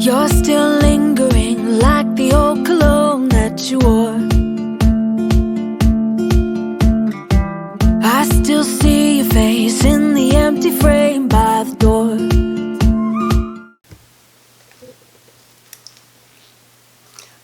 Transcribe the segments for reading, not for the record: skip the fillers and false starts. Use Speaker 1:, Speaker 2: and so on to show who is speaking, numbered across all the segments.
Speaker 1: You're still lingering like the old cologne that you wore. I still see your face in the empty frame by the door.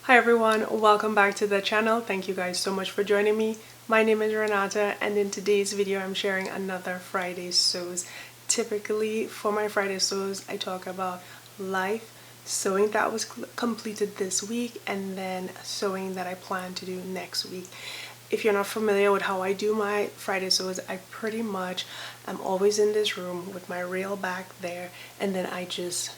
Speaker 2: Hi everyone, welcome back to the channel. Thank you guys so much for joining me. My name is Renata, and in today's video I'm sharing another Friday Sews. Typically for my Friday Sews I talk about life, sewing that was completed this week, and then sewing that I plan to do next week. If you're not familiar with how I do my Friday Sews, I pretty much am always in this room with my rail back there, and then I just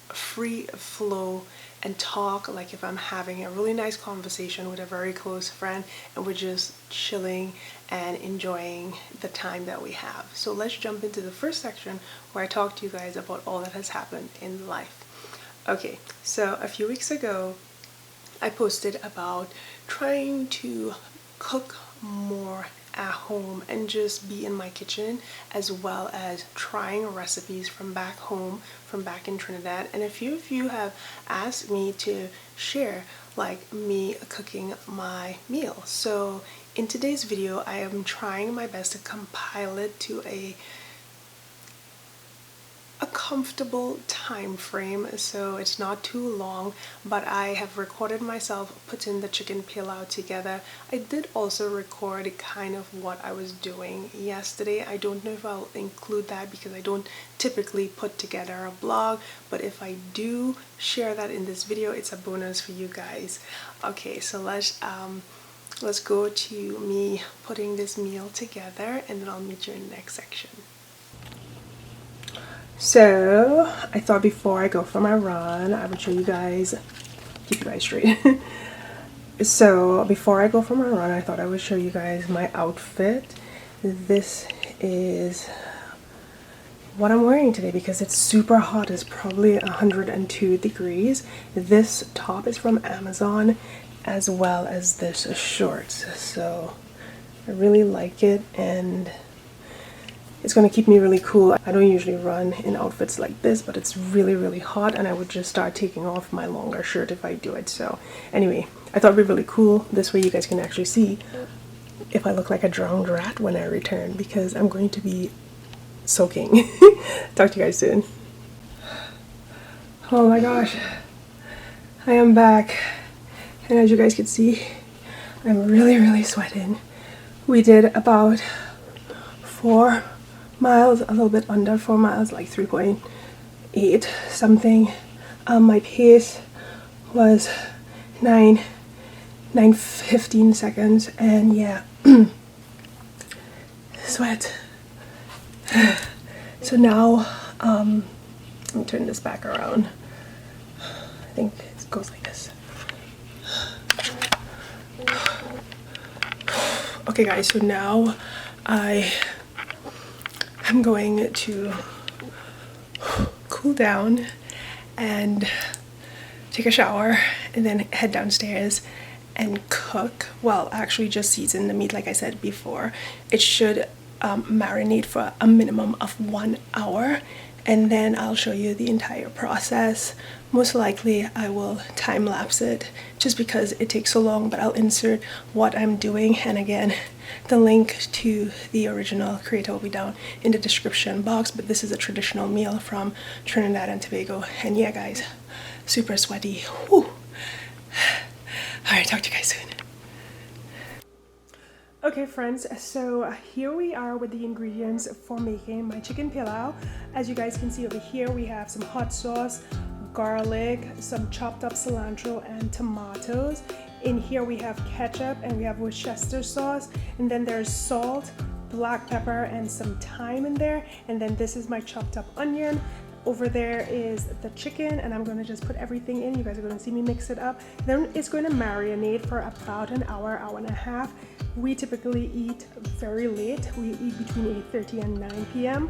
Speaker 2: free flow and talk like if I'm having a really nice conversation with a very close friend, and we're just chilling and enjoying the time that we have. So let's jump into the first section where I talk to you guys about all that has happened in life. Okay, so a few weeks ago I posted about trying to cook more at home and just be in my kitchen, as well as trying recipes from back home, from back in Trinidad. And a few of you have asked me to share like me cooking my meal. So in today's video I am trying my best to compile it to a comfortable time frame, so it's not too long, but I have recorded myself putting the chicken pilau together. I did also record kind of what I was doing yesterday. I don't know if I'll include that because I don't typically put together a blog, but if I do share that in this video, it's a bonus for you guys. Okay, so let's go to me putting this meal together, and then I'll meet you in the next section. So I thought before I go for my run I would show you guys, keep you guys straight. So before I go for my run I thought I would show you guys my outfit. This is what I'm wearing today because it's super hot. It's probably 102 degrees. This top is from Amazon, as well as this shorts. So I really like it, and it's going to keep me really cool. I don't usually run in outfits like this, but it's really hot, and I would just start taking off my longer shirt if I do it. So anyway, I thought it'd be really cool. This way you guys can actually see if I look like a drowned rat when I return, because I'm going to be soaking. Talk to you guys soon. Oh my gosh, I am back, and as you guys can see, I'm really sweating. We did about 4 miles, a little bit under 4 miles, like 3.8 something. My pace was 9:15 seconds, and yeah, sweat. So now let me turn this back around. I think it goes like this. Okay guys, so now I'm going to cool down and take a shower, and then head downstairs and cook. Well, actually just season the meat like I said before. It should marinate for a minimum of 1 hour, and then I'll show you the entire process. Most likely I will time lapse it just because it takes so long, but I'll insert what I'm doing, and again the link to the original creator will be down in the description box. But this is a traditional meal from Trinidad and Tobago, and yeah guys, super sweaty. Whew. Alright, talk to you guys soon. Okay friends, so here we are with the ingredients for making my chicken pilau. As you guys can see over here, we have some hot sauce, garlic, some chopped up cilantro, and tomatoes. In here we have ketchup, and we have Worcester sauce, and then there's salt, black pepper, and some thyme in there. And then this is my chopped up onion. Over there is the chicken, and I'm going to just put everything in. You guys are going to see me mix it up. Then it's going to marinate for about an hour, hour and a half. We typically eat very late. We eat between 8:30 and 9 p.m.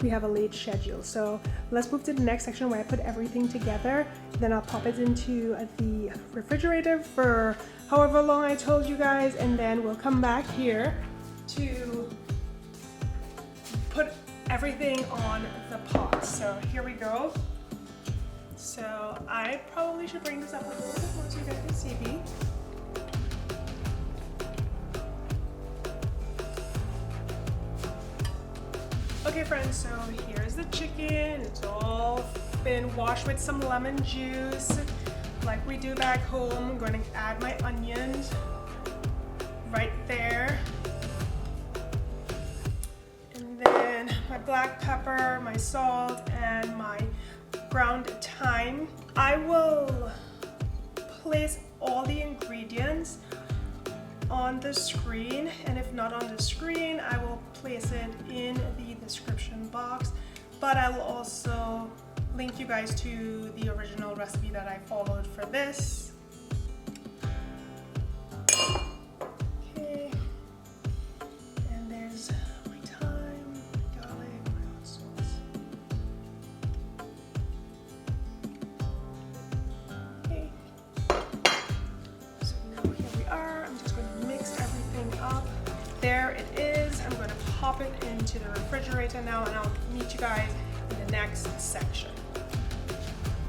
Speaker 2: We have a late schedule. So let's move to the next section where I put everything together. Then I'll pop it into the refrigerator for however long I told you guys, and then we'll come back here to put everything on the pot. So here we go. So probably should bring this up a little bit more so you guys can see me. Okay friends, so here's the chicken. It's all been washed with some lemon juice like we do back home. I'm going to add my onions right there. And then my black pepper, my salt, and my ground thyme. I will place all the ingredients on the screen, and if not on the screen, I will place it in the description box, but I will also link you guys to the original recipe that I followed for this. Okay, and there's my thyme, garlic, my hot sauce. Okay, so now here we are. I'm just going to mix everything up. There it is. I'm going to pop it into the refrigerator now, and I'll meet you guys in the next section.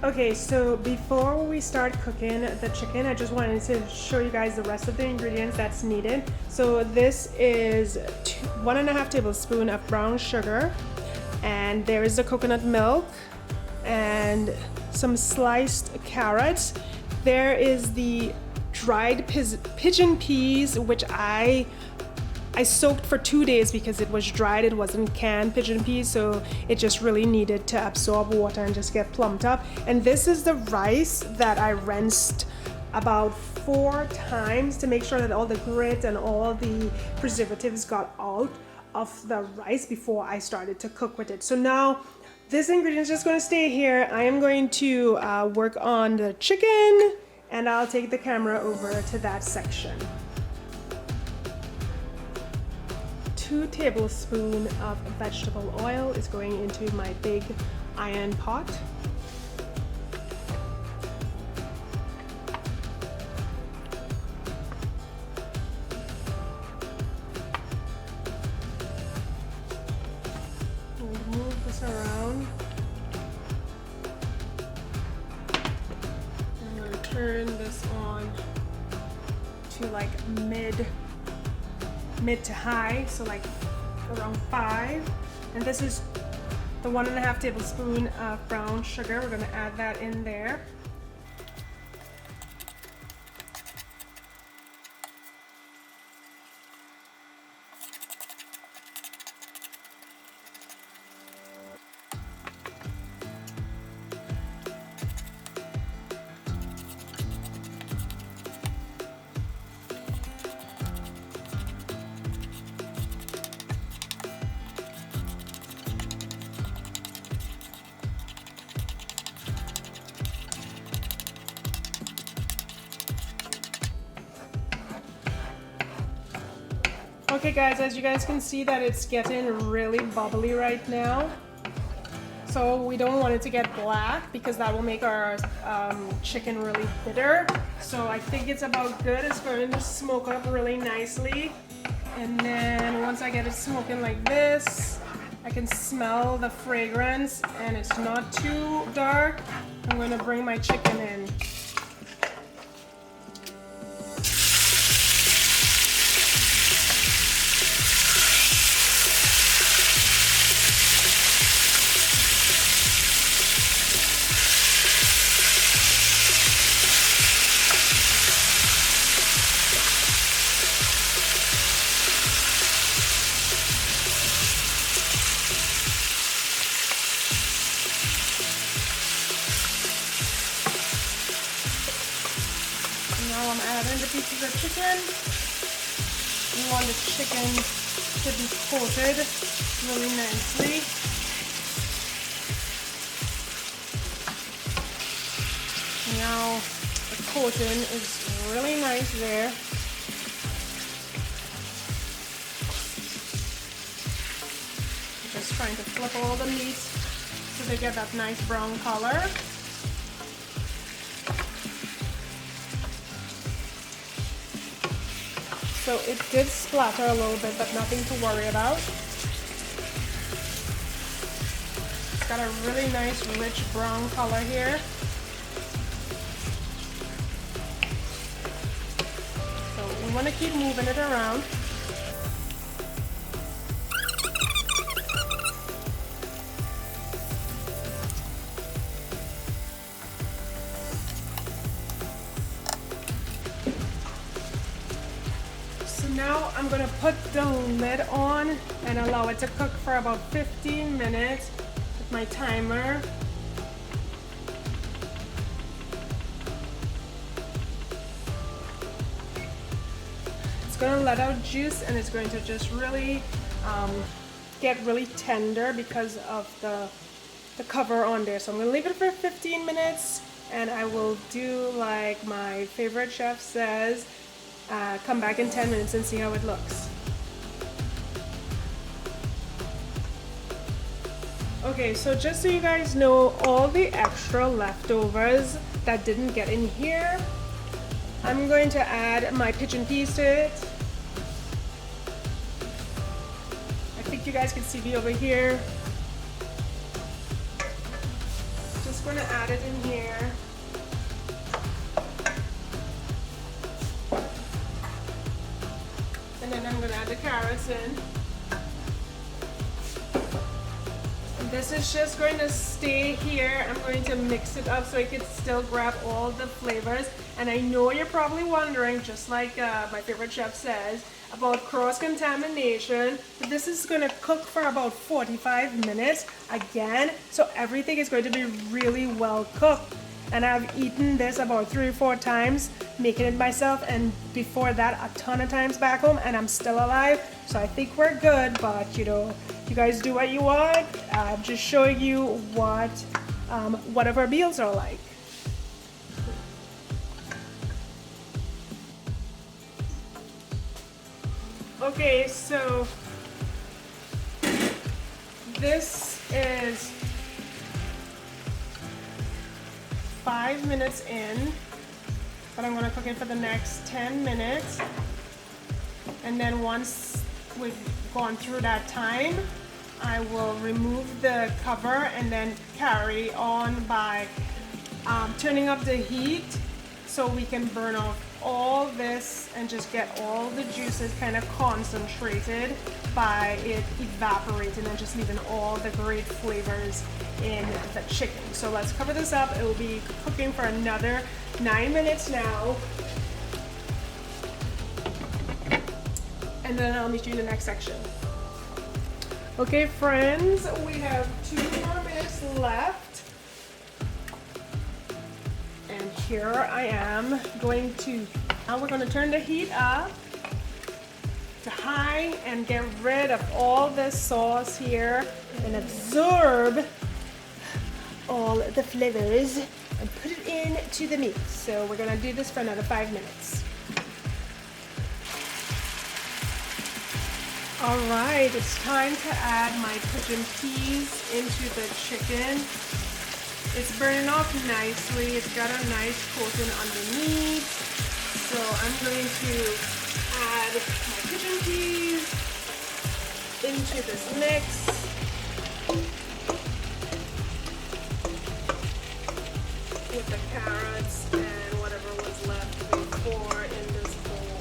Speaker 2: Okay, so before we start cooking the chicken, I just wanted to show you guys the rest of the ingredients that's needed. So this is 1.5 tablespoons of brown sugar, and there is the coconut milk and some sliced carrots. There is the dried pigeon peas, which I soaked for 2 days because it was dried. It wasn't canned pigeon peas, so it just really needed to absorb water and just get plumped up. And this is the rice that I rinsed about 4 times to make sure that all the grit and all the preservatives got out of the rice before I started to cook with it. So now this ingredient is just going to stay here. I am going to work on the chicken, and I'll take the camera over to that section. 2 tablespoons of vegetable oil is going into my big iron pot. We'll move this around. I'm going to turn this on to like mid to high, so like around 5. And this is the 1.5 tablespoons of brown sugar. We're going to add that in there. Okay guys, as you guys can see that it's getting really bubbly right now. So we don't want it to get black because that will make our chicken really bitter. So I think it's about good. It's going to smoke up really nicely. And then once I get it smoking like this, I can smell the fragrance and it's not too dark. I'm going to bring my chicken in. Now I'm adding the pieces of chicken. You want the chicken to be coated really nicely. Now the coating is really nice there. Just trying to flip all the meat so they get that nice brown color. So it did splatter a little bit, but nothing to worry about. It's got a really nice rich brown color here. want to keep moving it around. So now I'm going to put the lid on and allow it to cook for about 15 minutes with my timer. It's going to let out juice and it's going to just really get really tender because of the cover on there. So I'm going to leave it for 15 minutes and I will do like my favorite chef says, come back in 10 minutes and see how it looks. Okay, so just so you guys know, all the extra leftovers that didn't get in here, I'm going to add my pigeon peas to it. I think you guys can see me over here. Just going to add it in here. And then I'm going to add the carrots in. And this is just going to stay here. I'm going to mix it up so I can still grab all the flavors. And I know you're probably wondering, just like my favorite chef says, about cross-contamination. But this is going to cook for about 45 minutes again. So everything is going to be really well cooked. And I've eaten this about 3 or 4 times, making it myself, and before that a ton of times back home, and I'm still alive. So I think we're good, but you know, you guys do what you want. I'm just showing you what of our meals are like. Okay, so this is 5 minutes in, but I'm going to cook it for the next 10 minutes. And then once we've gone through that time, I will remove the cover and then carry on by turning up the heat so we can burn off all this and just get all the juices kind of concentrated by it evaporating and just leaving all the great flavors in the chicken. So let's cover this up. It will be cooking for another 9 minutes now. And then I'll meet you in the next section. Okay, friends, we have 2 more minutes left. And here I am going to, now we're going to turn the heat up to high and get rid of all this sauce here and absorb all the flavors and put it into the meat. So we're going to do this for another 5 minutes. All right, it's time to add my pigeon peas into the chicken. It's burning off nicely. It's got a nice coating underneath. So I'm going to add my pigeon peas into this mix. With the carrots and whatever was left before in this bowl.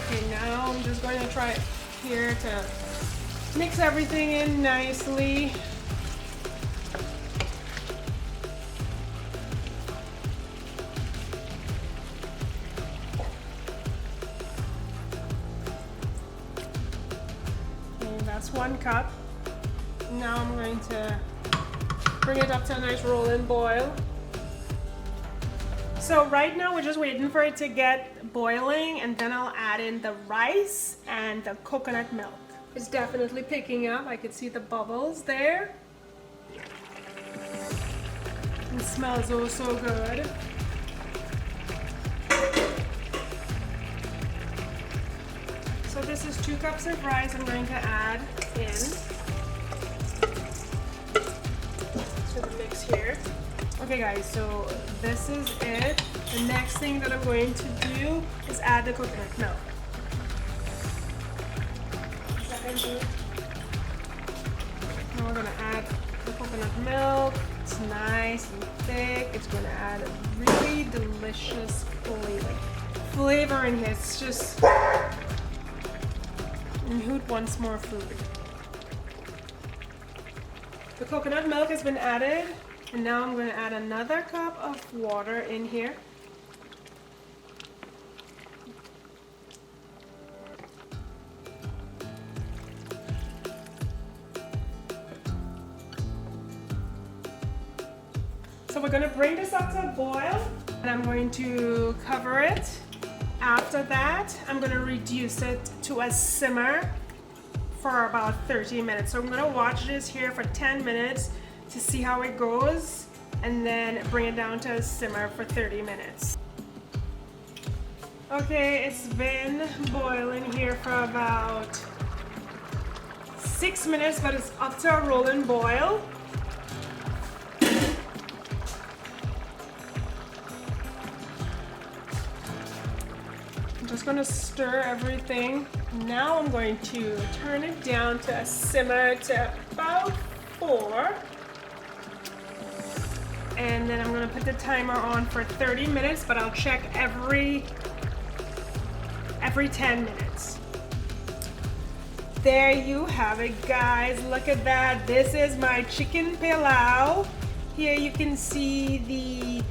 Speaker 2: Okay, now I'm just going to try here to mix everything in nicely. Okay, that's 1 cup. Now I'm going to bring it up to a nice rolling boil. So right now we're just waiting for it to get boiling, and then I'll add in the rice and the coconut milk. It's definitely picking up. I can see the bubbles there. It smells oh so good. So this is 2 cups of rice I'm going to add in to the mix here. Okay guys, so this is it. The next thing that I'm going to do is add the coconut milk. Now we're going to milk. It's nice and thick. It's going to add a really delicious flavor in here. It's just, and who wants more food? The coconut milk has been added, and now I'm going to add another cup of water in here. So we're going to bring this up to a boil, and I'm going to cover it. After that, I'm going to reduce it to a simmer for about 30 minutes. So I'm going to watch this here for 10 minutes to see how it goes, and then bring it down to a simmer for 30 minutes. Okay, it's been boiling here for about 6 minutes, but it's up to a rolling boil. I'm just going to stir everything. Now I'm going to turn it down to a simmer to about 4. And then I'm going to put the timer on for 30 minutes, but I'll check every 10 minutes. There you have it, guys. Look at that. This is my chicken pilau. Here you can see the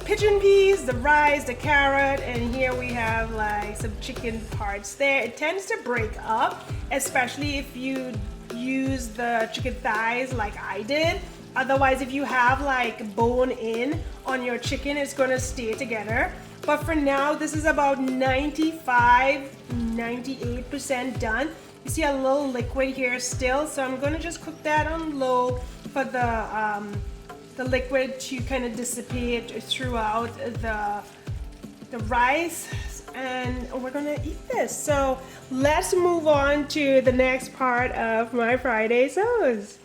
Speaker 2: pigeon peas, the rice, the carrot, and here we have like some chicken parts there. It tends to break up, especially if you use the chicken thighs like I did. Otherwise, if you have like bone in on your chicken, it's gonna stay together. But for now, this is about 98% done. You see a little liquid here still, so I'm gonna just cook that on low for the liquid to kind of dissipate throughout the rice, and we're gonna eat this. So let's move on to the next part of my Friday sews.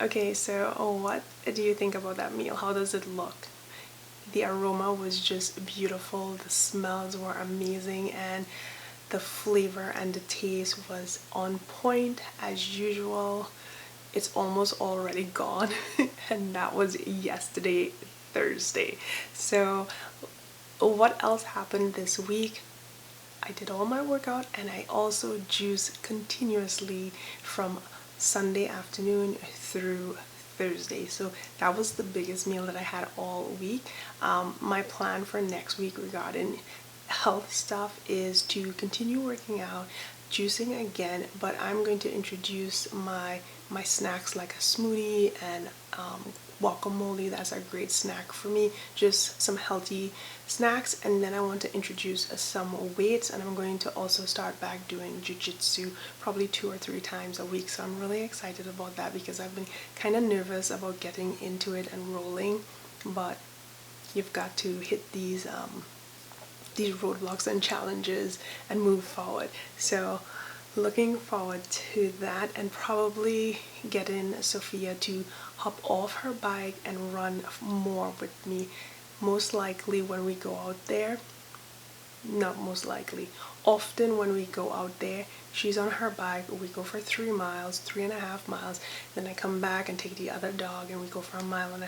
Speaker 2: Okay, so what do you think about that meal? How does it look? The aroma was just beautiful, the smells were amazing, and the flavor and the taste was on point as usual. It's almost already gone and that was yesterday, Thursday. So what else happened this week? I did all my workout, and I also juiced continuously from Sunday afternoon through Thursday. So that was the biggest meal that I had all week. My plan for next week regarding health stuff is to continue working out, juicing again, but I'm going to introduce my snacks like a smoothie and guacamole. That's a great snack for me, just some healthy snacks. And then I want to introduce some weights, and I'm going to also start back doing jiu-jitsu probably 2 or 3 times a week. So I'm really excited about that because I've been kind of nervous about getting into it and rolling, but you've got to hit these roadblocks and challenges and move forward. So looking forward to that, and probably getting Sophia to hop off her bike and run more with me. Most likely when we go out there, not most likely, often when we go out there, she's on her bike, we go for 3 miles, 3.5 miles, then I come back and take the other dog and we go for a 1.5 mile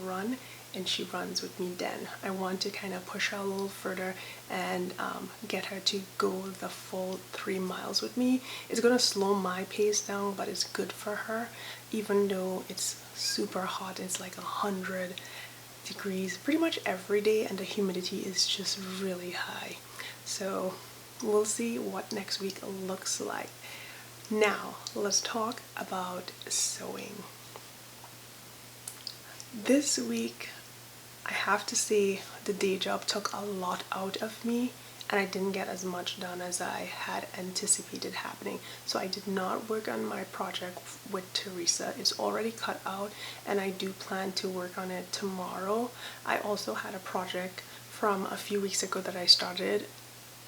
Speaker 2: run, and she runs with me then. I want to kind of push her a little further and get her to go the full 3 miles with me. It's gonna slow my pace down, but it's good for her, even though it's super hot. It's like 100 degrees pretty much every day, and the humidity is just really high. So we'll see what next week looks like. Now let's talk about sewing. This week, I have to say, the day job took a lot out of me, and I didn't get as much done as I had anticipated happening. So I did not work on my project with Theresa. It's already cut out, and I do plan to work on it tomorrow. I also had a project from a few weeks ago that I started.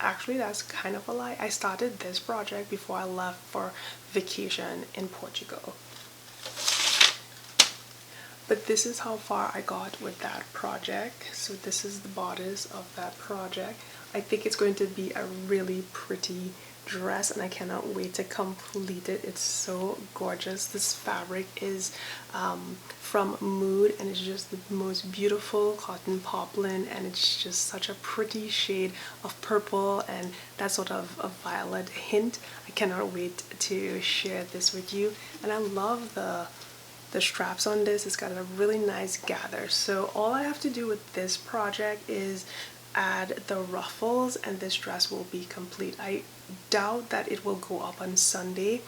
Speaker 2: Actually, that's kind of a lie. I started this project before I left for vacation in Portugal. But this is how far I got with that project. So this is the bodice of that project. I think it's going to be a really pretty dress, and I cannot wait to complete it. It's so gorgeous. This fabric is from Mood, and it's just the most beautiful cotton poplin, and it's just such a pretty shade of purple and that sort of a violet hint. I cannot wait to share this with you. And I love the straps on this. It's got a really nice gather. So all I have to do with this project is add the ruffles, and this dress will be complete. I doubt that it will go up on Sunday.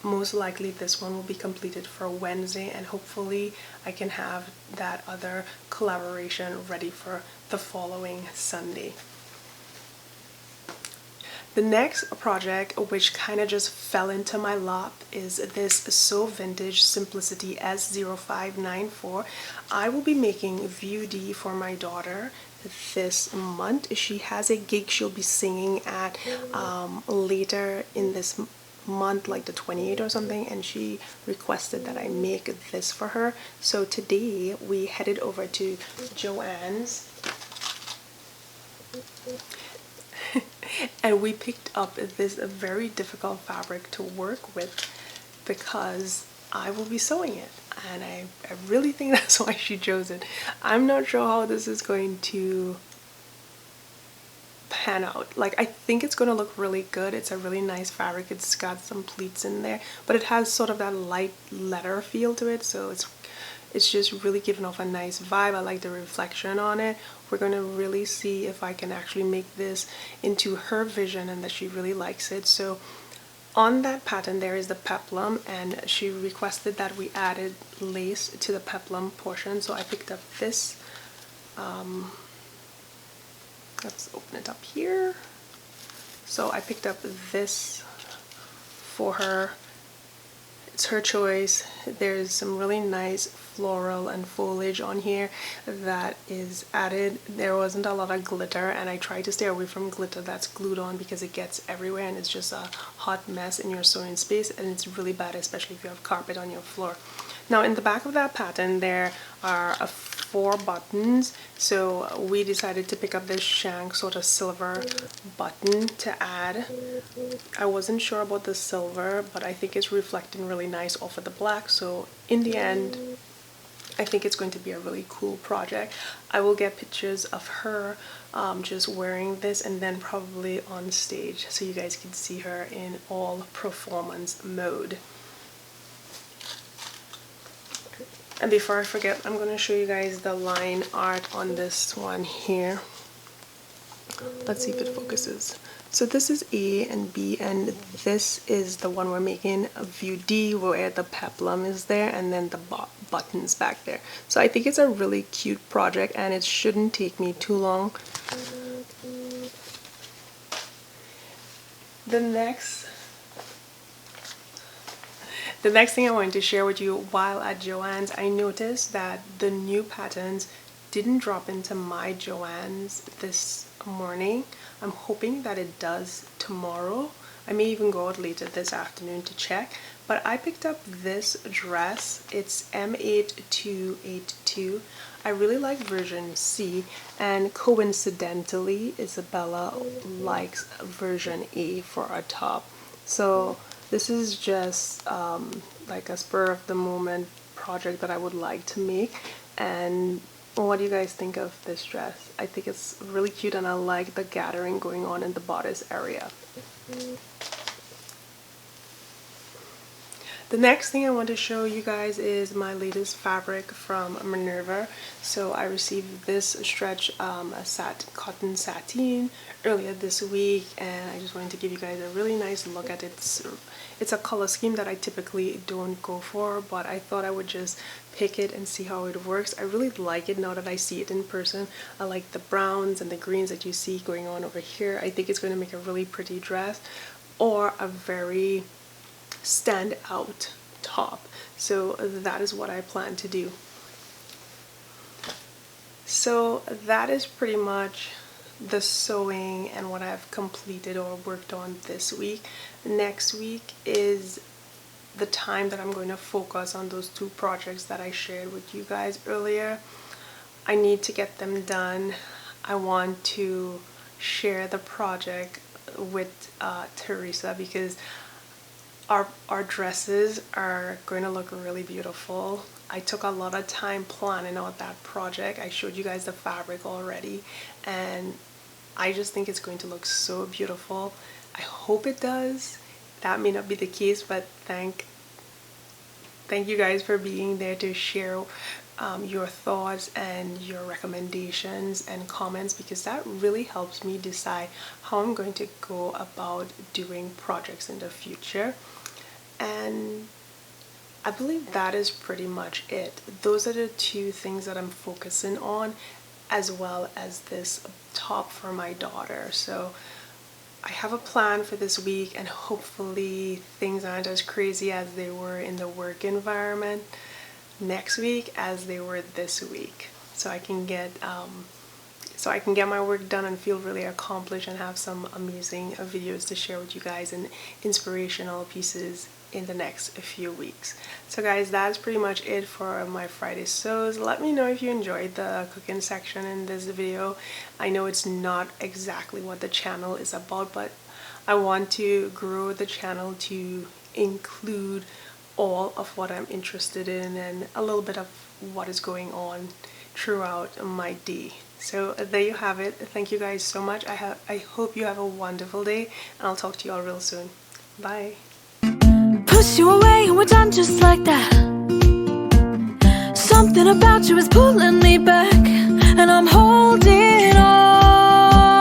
Speaker 2: Most likely this one will be completed for Wednesday, and hopefully I can have that other collaboration ready for the following Sunday. The next project, which kind of just fell into my lap, is this So Vintage Simplicity S0594. I will be making View D for my daughter this month. She has a gig she'll be singing at later in this month, like the 28th or something, and she requested that I make this for her. So today we headed over to Joann's and we picked up this very difficult fabric to work with because I will be sewing it, and I really think that's why she chose it. I'm not sure how this is going to pan out. Like, I think it's going to look really good. It's a really nice fabric. It's got some pleats in there, but it has sort of that light leather feel to it, so it's just really giving off a nice vibe. I like the reflection on it. We're going to really see if I can actually make this into her vision and that she really likes it. So on that pattern there is the peplum, and she requested that we added lace to the peplum portion. So I picked up this, let's open it up here. So I picked up this for her. It's her choice. There's some really nice floral and foliage on here that is added. There wasn't a lot of glitter, and I tried to stay away from glitter that's glued on because it gets everywhere and it's just a hot mess in your sewing space, and it's really bad, especially if you have carpet on your floor. Now in the back of that pattern there are 4 buttons, so we decided to pick up this shank sort of silver button to add. I wasn't sure about the silver, but I think it's reflecting really nice off of the black, so in the end I think it's going to be a really cool project. I will get pictures of her just wearing this, and then probably on stage so you guys can see her in all performance mode. And before I forget, I'm going to show you guys the line art on this one here. Let's see if it focuses. So this is A and B, and this is the one we're making, View D, where the peplum is there and then the buttons back there. So I think it's a really cute project, and it shouldn't take me too long. The next thing I wanted to share with you, while at Joann's, I noticed that the new patterns didn't drop into my Joann's this morning. I'm hoping that it does tomorrow. I may even go out later this afternoon to check. But I picked up this dress. It's M8282. I really like version C, and coincidentally Isabella likes version A for our top. So this is just like a spur of the moment project that I would like to make. And what do you guys think of this dress? I think it's really cute, and I like the gathering going on in the bodice area. The next thing I want to show you guys is my latest fabric from Minerva. So I received this stretch cotton sateen earlier this week, and I just wanted to give you guys a really nice look at it. It's a color scheme that I typically don't go for, but I thought I would just pick it and see how it works. I really like it now that I see it in person. I like the browns and the greens that you see going on over here. I think it's going to make a really pretty dress, or a very stand out top. So that is what I plan to do. So that is pretty much the sewing and what I've completed or worked on this week. Next week is the time that I'm going to focus on those 2 projects that I shared with you guys earlier. I need to get them done. I want to share the project with Theresa, because our dresses are going to look really beautiful. I took a lot of time planning out that project. I showed you guys the fabric already, and I just think it's going to look so beautiful. I hope it does. That may not be the case, but thank you guys for being there to share your thoughts and your recommendations and comments, because that really helps me decide how I'm going to go about doing projects in the future. And I believe that is pretty much it. Those are the two things that I'm focusing on, as well as this top for my daughter. So I have a plan for this week, and hopefully things aren't as crazy as they were in the work environment next week as they were this week, so I can get my work done and feel really accomplished and have some amazing videos to share with you guys and inspirational pieces in the next few weeks. So guys, that's pretty much it for my Friday sews. Let me know if you enjoyed the cooking section in this video. I know it's not exactly what the channel is about, but I want to grow the channel to include all of what I'm interested in and a little bit of what is going on throughout my day. So there you have it. Thank you guys so much. I hope you have a wonderful day, and I'll talk to you all real soon. Bye.
Speaker 1: Push you away and we're done just like that. Something about you is pulling me back, and I'm holding on.